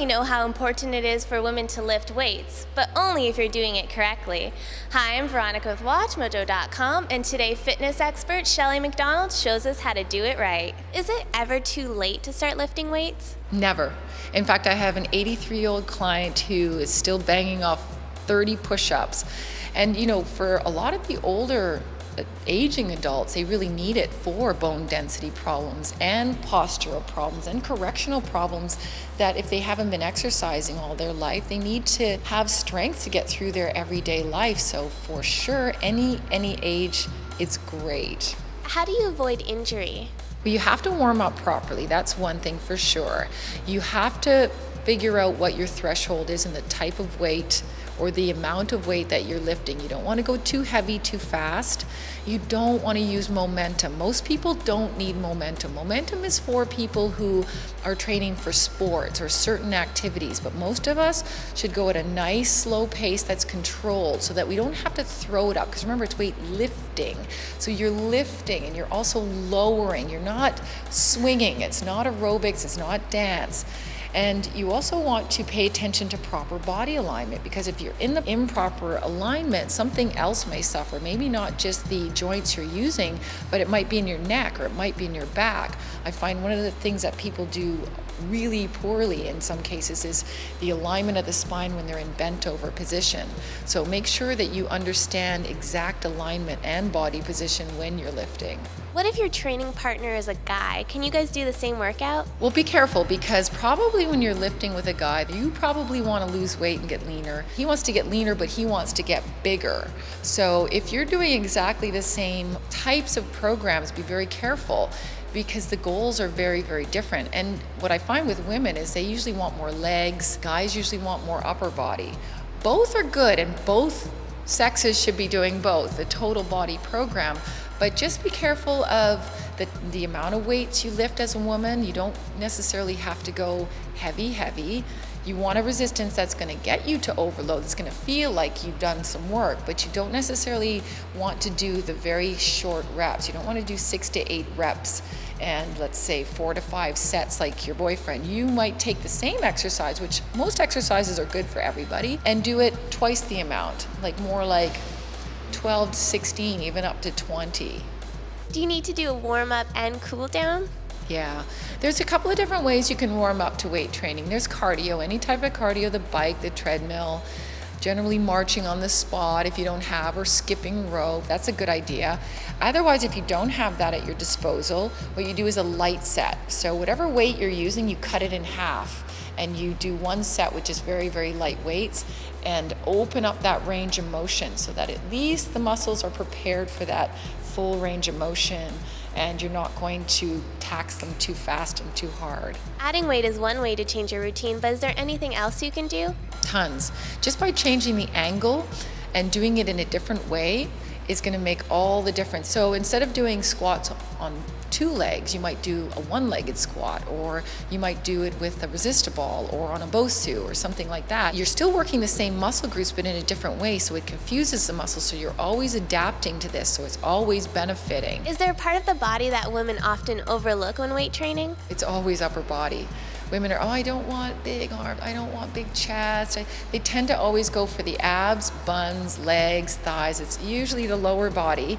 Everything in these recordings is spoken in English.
already know how important it is for women to lift weights, but only if you're doing it correctly. Hi, I'm Veronica with WatchMojo.com, and today fitness expert Shelly McDonald shows us how to do it right. Is it ever too late to start lifting weights? Never. In fact, I have an 83-year-old client who is still banging off 30 push-ups. And you know, for a lot of the older aging adults, they really need it for bone density problems and postural problems and correctional problems that if they haven't been exercising all their life, they need to have strength to get through their everyday life. So for sure, any age, it's great. How do you avoid injury? Well, you have to warm up properly. That's one thing for sure. You have to figure out what your threshold is and the type of weight or the amount of weight that you're lifting. You don't want to go too heavy too fast. You don't want to use momentum. Most people don't need momentum. Momentum is for people who are training for sports or certain activities, but most of us should go at a nice slow pace that's controlled so that we don't have to throw it up, because remember, it's weight lifting. So you're lifting and you're also lowering. You're not swinging. It's not aerobics, it's not dance. And you also want to pay attention to proper body alignment, because if you're in the improper alignment, something else may suffer. Maybe not just the joints you're using, but it might be in your neck or it might be in your back. I find one of the things that people do really poorly in some cases is the alignment of the spine when they're in bent over position. So make sure that you understand exact alignment and body position when you're lifting. What if your training partner is a guy? Can you guys do the same workout? Well, be careful, because probably when you're lifting with a guy, you probably want to lose weight and get leaner. He wants to get leaner, but he wants to get bigger. So if you're doing exactly the same types of programs, be very careful, because the goals are very, very different. And what I find with women is they usually want more legs. Guys usually want more upper body. Both are good, and both sexes should be doing both, the total body program. But just be careful of the amount of weights you lift as a woman. You don't necessarily have to go heavy. You want a resistance that's going to get you to overload. It's going to feel like you've done some work, but you don't necessarily want to do the very short reps. You don't want to do 6 to 8 reps and let's say 4 to 5 sets like your boyfriend. You might take the same exercise, which most exercises are good for everybody, and do it twice the amount, like more like 12 to 16, even up to 20. Do you need to do a warm-up and cool-down? Yeah, there's a couple of different ways you can warm up to weight training. There's cardio, any type of cardio, the bike, the treadmill, generally marching on the spot if you don't have, or skipping rope. That's a good idea. Otherwise, if you don't have that at your disposal, what you do is a light set. So whatever weight you're using, you cut it in half, and you do one set which is very, very light weights, and open up that range of motion so that at least the muscles are prepared for that full range of motion, and you're not going to tax them too fast and too hard. Adding weight is one way to change your routine, but is there anything else you can do? Tons. Just by changing the angle and doing it in a different way is going to make all the difference. So instead of doing squats on 2 legs, you might do a 1-legged squat, or you might do it with a resistor ball or on a Bosu or something like that. You're still working the same muscle groups but in a different way, so it confuses the muscle, so you're always adapting to this, so it's always benefiting. Is there a part of the body that women often overlook when weight training? It's always upper body. Women are, oh, I don't want big arms, I don't want big chest. They tend to always go for the abs, buns, legs, thighs. It's usually the lower body.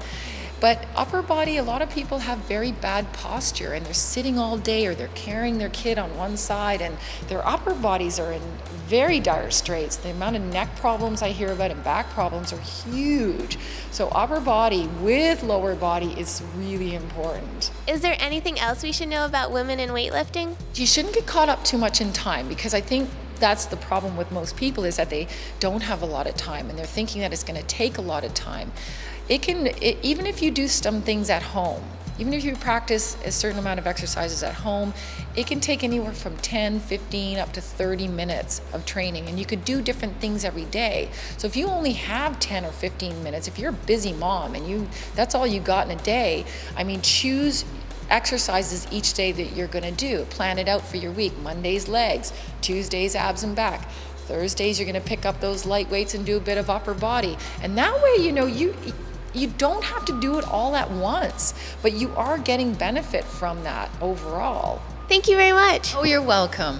But upper body, a lot of people have very bad posture, and they're sitting all day, or they're carrying their kid on one side, and their upper bodies are in very dire straits. The amount of neck problems I hear about and back problems are huge. So upper body with lower body is really important. Is there anything else we should know about women in weightlifting? You shouldn't get caught up too much in time, because I think that's the problem with most people, is that they don't have a lot of time, and they're thinking that it's going to take a lot of time. Even if you do some things at home, even if you practice a certain amount of exercises at home, it can take anywhere from 10, 15, up to 30 minutes of training, and you could do different things every day. So if you only have 10 or 15 minutes, if you're a busy mom and that's all you got in a day, I mean, choose exercises each day that you're going to do. Plan it out for your week. Mondays, legs. Tuesdays, abs and back. Thursdays, you're going to pick up those light weights and do a bit of upper body. And that way, you know, you don't have to do it all at once, but you are getting benefit from that overall. Thank you very much. Oh, you're welcome.